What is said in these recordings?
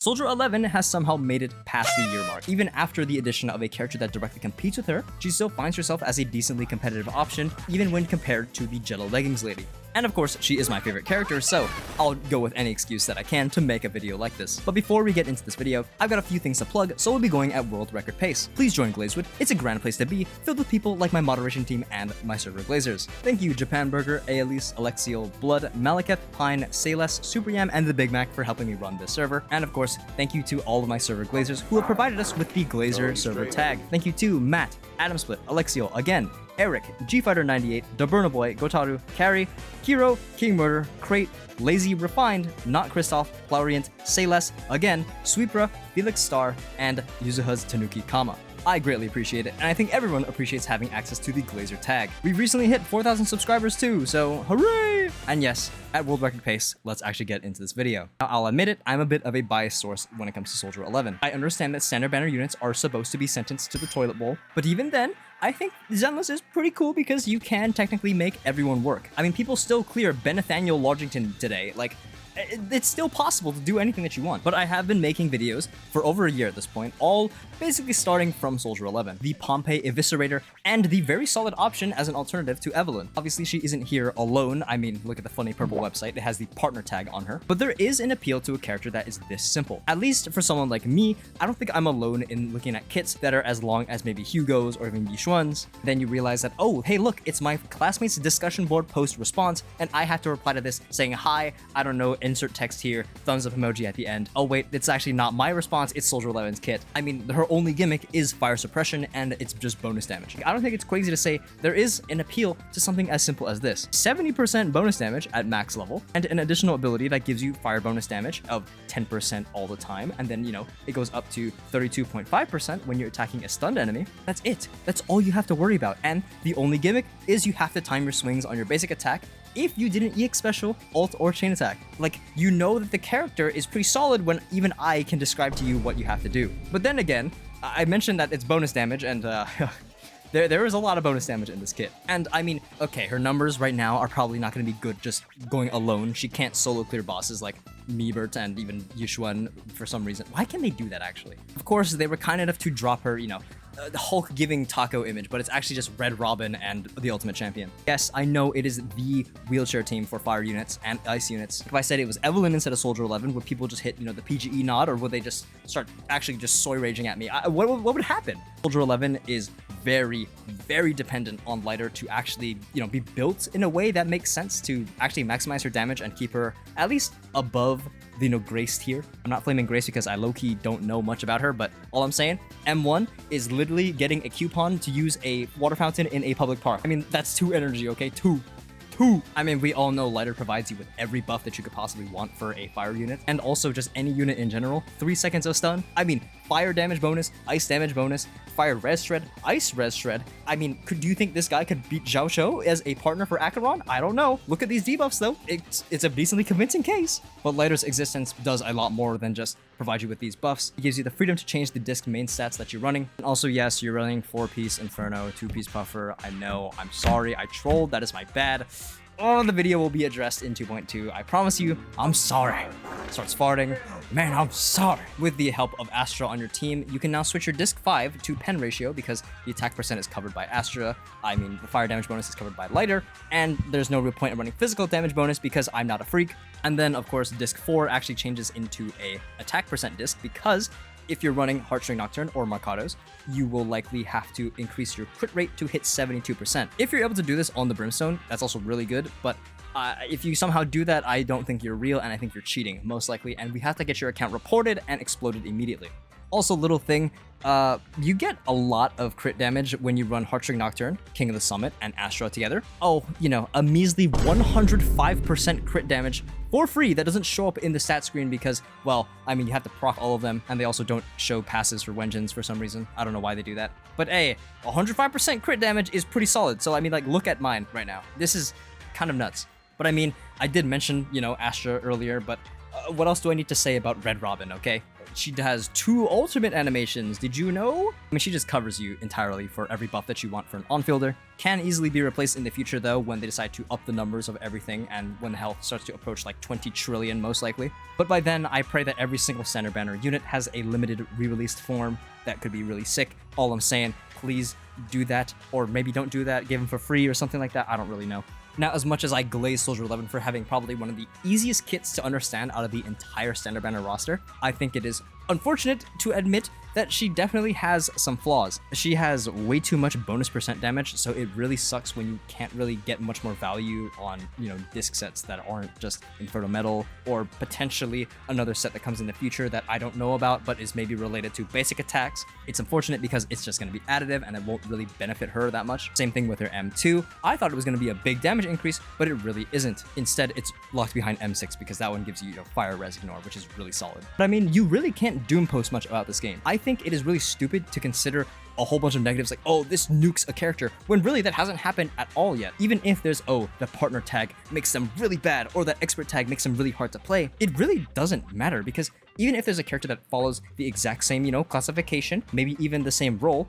Soldier 11 has somehow made it past the year mark. Even after the addition of a character that directly competes with her, she still finds herself as a decently competitive option, even when compared to the Jello Leggings lady. And of course, she is my favorite character, so I'll go with any excuse that I can to make a video like this. But before we get into this video, I've got a few things to plug, so we'll be going at world record pace. Please join Glazewood. It's a grand place to be, filled with people like my moderation team and my server Glazers. Thank you Japan Burger, Aelise, Alexiel, Blood, Malekith, Pine, Sayles, Super Yam, and the Big Mac for helping me run this server. And of course, thank you to all of my server Glazers who have provided us with the Glazer server tag. Thank you to Matt, Adam Split, Alexiel, again, Eric, Gfighter98, Daburna Boy, Gotaru, Carrie, Kiro, King Murder, Crate, Lazy Refined, Not Christoph, Flaurient, Sayles, again, Sweepra, Felix Star, and Yuzuha's Tanuki Kama. I greatly appreciate it, and I think everyone appreciates having access to the Glazer tag. We've recently hit 4,000 subscribers too, so hooray! And yes, at world record pace, let's actually get into this video. Now, I'll admit it, I'm a bit of a biased source when it comes to Soldier 11. I understand that standard banner units are supposed to be sentenced to the toilet bowl, but even then, I think Zenless is pretty cool because you can technically make everyone work. I mean, people still clear Nathaniel Lodgington today, like, it's still possible to do anything that you want. But I have been making videos for over a year at this point, all basically starting from Soldier 11, the Pompeii Eviscerator, and the very solid option as an alternative to Evelyn. Obviously, she isn't here alone. I mean, look at the funny purple website. It has the partner tag on her. But there is an appeal to a character that is this simple. At least for someone like me, I don't think I'm alone in looking at kits that are as long as maybe Hugo's or even Yishuan's. Then you realize that, oh, hey, look, it's my classmates' discussion board post response, and I have to reply to this saying, hi, I don't know, insert text here, thumbs up emoji at the end. Oh wait, it's actually not my response, it's Soldier 11's kit. I mean, her only gimmick is fire suppression, and it's just bonus damage. I don't think it's crazy to say there is an appeal to something as simple as this. 70% bonus damage at max level, and an additional ability that gives you fire bonus damage of 10% all the time, and then, you know, it goes up to 32.5% when you're attacking a stunned enemy. That's it. That's all you have to worry about, and the only gimmick is you have to time your swings on your basic attack if you didn't EX special, ult, or chain attack. Like, you know that the character is pretty solid when even I can describe to you what you have to do. But then again, I mentioned that it's bonus damage, and there is a lot of bonus damage in this kit. And I mean, okay, her numbers right now are probably not going to be good just going alone. She can't solo clear bosses like Miebert and even Yishuan for some reason. Why can they do that, actually? Of course, they were kind enough to drop her, you know, the Hulk giving taco image, but it's actually just Red Robin and the Ultimate Champion. Yes, I know it is the wheelchair team for fire units and ice units. If I said it was Evelyn instead of Soldier 11, would people just hit, you know, the PGE nod, or would they just start actually just soy raging at me? What would happen? Soldier 11 is very, very dependent on Lighter to actually, you know, be built in a way that makes sense to actually maximize her damage and keep her at least above the, you know, Grace tier. I'm not flaming Grace because I low-key don't know much about her, but all I'm saying, M1 is literally getting a coupon to use a water fountain in a public park. I mean, that's 2 energy, okay? 2. I mean, we all know Lighter provides you with every buff that you could possibly want for a fire unit, and also just any unit in general. 3 seconds of stun. I mean, fire damage bonus, ice damage bonus, fire res shred, ice res shred. I mean, do you think this guy could beat Zhao Shou as a partner for Acheron? I don't know. Look at these debuffs though. It's a decently convincing case. But Lighter's existence does a lot more than just provide you with these buffs. It gives you the freedom to change the disc main stats that you're running. And also, yes, you're running 4-piece Inferno, 2-piece Puffer. I know, I'm sorry, I trolled, that is my bad. Oh, the video will be addressed in 2.2. I promise you, I'm sorry. Starts farting. Man, I'm sorry. With the help of Astra on your team, you can now switch your disc 5 to pen ratio because the attack percent is covered by Astra. I mean, the fire damage bonus is covered by Lighter, and there's no real point in running physical damage bonus because I'm not a freak. And then, of course, disc 4 actually changes into a attack percent disc because if you're running Heartstring Nocturne or Marcados, you will likely have to increase your crit rate to hit 72%. If you're able to do this on the Brimstone, that's also really good, but if you somehow do that, I don't think you're real, and I think you're cheating, most likely, and we have to get your account reported and exploded immediately. Also, little thing, you get a lot of crit damage when you run Heartstring Nocturne, King of the Summit, and Astra together. Oh, you know, a measly 105% crit damage for free that doesn't show up in the stat screen because, well, I mean, you have to proc all of them, and they also don't show passes for Wenjins for some reason. I don't know why they do that. But hey, 105% crit damage is pretty solid, so I mean, like, look at mine right now. This is kind of nuts. But I mean, I did mention, you know, Astra earlier, but What else do I need to say about Red Robin, okay? She has 2 ultimate animations, did you know? I mean, she just covers you entirely for every buff that you want for an on-fielder. Can easily be replaced in the future though when they decide to up the numbers of everything and when the health starts to approach like 20 trillion most likely. But by then, I pray that every single standard banner unit has a limited re-released form that could be really sick. All I'm saying, please do that, or maybe don't do that, give them for free or something like that, I don't really know. Now, as much as I glaze Soldier 11 for having probably one of the easiest kits to understand out of the entire standard banner roster, I think it is unfortunate to admit that she definitely has some flaws. She has way too much bonus percent damage, so it really sucks when you can't really get much more value on, you know, disc sets that aren't just Inferno Metal, or potentially another set that comes in the future that I don't know about but is maybe related to basic attacks. It's unfortunate because it's just going to be additive and it won't really benefit her that much. Same thing with her M2. I thought it was going to be a big damage increase, but it really isn't. Instead, it's locked behind M6 because that one gives you, fire res ignore, which is really solid. But I mean, you really can't doom post much about this game. I think it is really stupid to consider a whole bunch of negatives like, oh, this nukes a character, when really that hasn't happened at all yet. Even if there's, oh, the partner tag makes them really bad, or that expert tag makes them really hard to play, it really doesn't matter, because even if there's a character that follows the exact same, classification, maybe even the same role,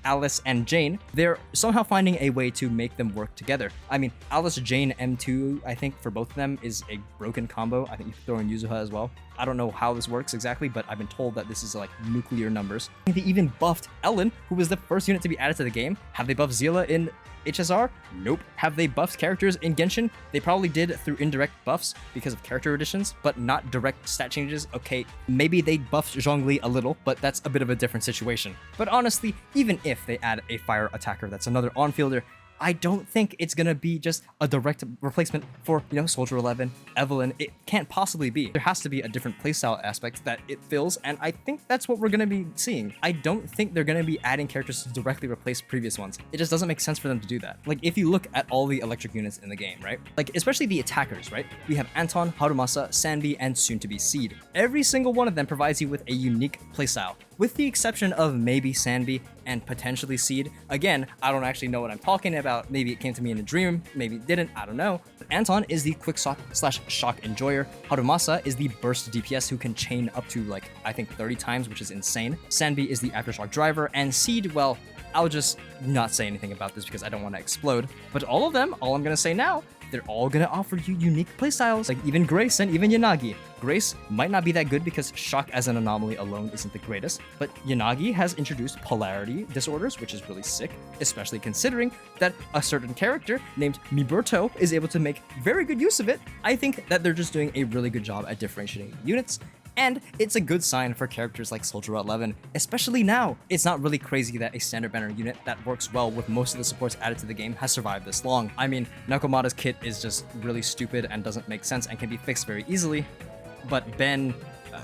Alice and Jane, they're somehow finding a way to make them work together. I mean, Alice, Jane, M2, I think for both of them is a broken combo. I think you can throw in Yuzuha as well. I don't know how this works exactly, but I've been told that this is like nuclear numbers. They even buffed Ellen, who was the first unit to be added to the game. Have they buffed Zila in HSR? Nope. Have they buffed characters in Genshin? They probably did through indirect buffs because of character additions, but not direct stat changes. Okay, maybe they buffed Zhongli a little, but that's a bit of a different situation. But honestly, even if they add a fire attacker that's another on-fielder, I don't think it's gonna be just a direct replacement for, Soldier 11, Evelyn. It can't possibly be. There has to be a different playstyle aspect that it fills, and I think that's what we're gonna be seeing. I don't think they're gonna be adding characters to directly replace previous ones. It just doesn't make sense for them to do that. Like, if you look at all the electric units in the game, right? Like, especially the attackers, right? We have Anton, Harumasa, Sanbi, and soon-to-be Seed. Every single one of them provides you with a unique playstyle, with the exception of maybe Sanbi and potentially Seed. Again, I don't actually know what I'm talking about. Maybe it came to me in a dream, maybe it didn't, I don't know. But Anton is the quicksop/shock enjoyer. Harumasa is the burst DPS who can chain up to like, I think 30 times, which is insane. Sanbi is the aftershock driver, and Seed, well, I'll just not say anything about this because I don't want to explode. But all of them, all I'm gonna say now, they're all gonna offer you unique playstyles, like even Grace and even Yanagi. Grace might not be that good because Shock as an anomaly alone isn't the greatest, but Yanagi has introduced polarity disorders, which is really sick, especially considering that a certain character named Miberto is able to make very good use of it. I think that they're just doing a really good job at differentiating units, and it's a good sign for characters like Soldier 11, especially now. It's not really crazy that a standard banner unit that works well with most of the supports added to the game has survived this long. I mean, Nakomata's kit is just really stupid and doesn't make sense and can be fixed very easily, but Ben,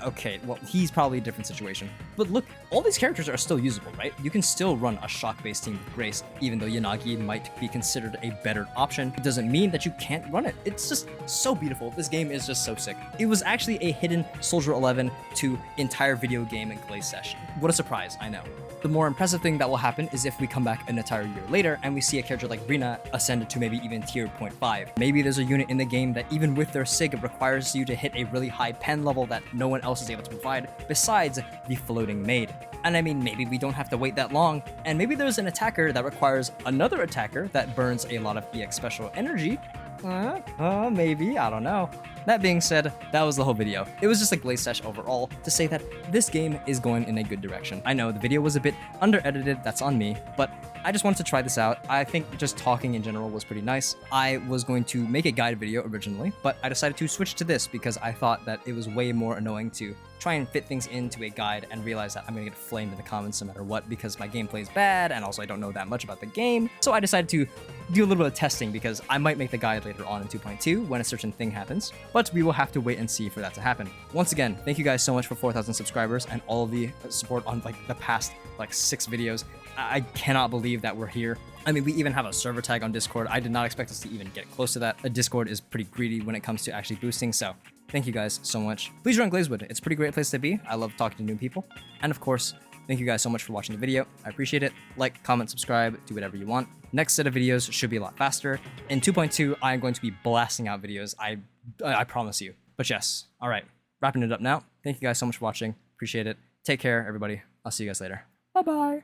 okay, well, he's probably a different situation. But look, all these characters are still usable, right? You can still run a shock-based team with Grace, even though Yanagi might be considered a better option. It doesn't mean that you can't run it. It's just so beautiful. This game is just so sick. It was actually a hidden Soldier 11 to entire video game and glaze session. What a surprise, I know. The more impressive thing that will happen is if we come back an entire year later and we see a character like Rina ascend to maybe even tier 0.5. Maybe there's a unit in the game that even with their SIG requires you to hit a really high pen level that no one else is able to provide besides the floating maid. And I mean, maybe we don't have to wait that long, and maybe there's an attacker that requires another attacker that burns a lot of EX special energy. Maybe, I don't know. That being said, that was the whole video. It was just a glaze sesh overall to say that this game is going in a good direction. I know the video was a bit under-edited, that's on me, but I just wanted to try this out. I think just talking in general was pretty nice. I was going to make a guide video originally, but I decided to switch to this because I thought that it was way more annoying to try and fit things into a guide and realize that I'm gonna get flamed in the comments no matter what because my gameplay is bad and also I don't know that much about the game. So I decided to do a little bit of testing because I might make the guide later on in 2.2 when a certain thing happens, but we will have to wait and see for that to happen. Once again, thank you guys so much for 4,000 subscribers and all of the support on like the past 6 videos. I cannot believe that we're here. I mean, we even have a server tag on Discord. I did not expect us to even get close to that. Discord is pretty greedy when it comes to actually boosting, so thank you guys so much. Please join Glazewood. It's a pretty great place to be. I love talking to new people. And of course, thank you guys so much for watching the video. I appreciate it. Like, comment, subscribe, do whatever you want. Next set of videos should be a lot faster. In 2.2, I am going to be blasting out videos. I promise you. But But yes, all right, wrapping it up now. Thank you guys so much for watching. Appreciate it. Take care, everybody. I'll see you guys later. Bye-bye.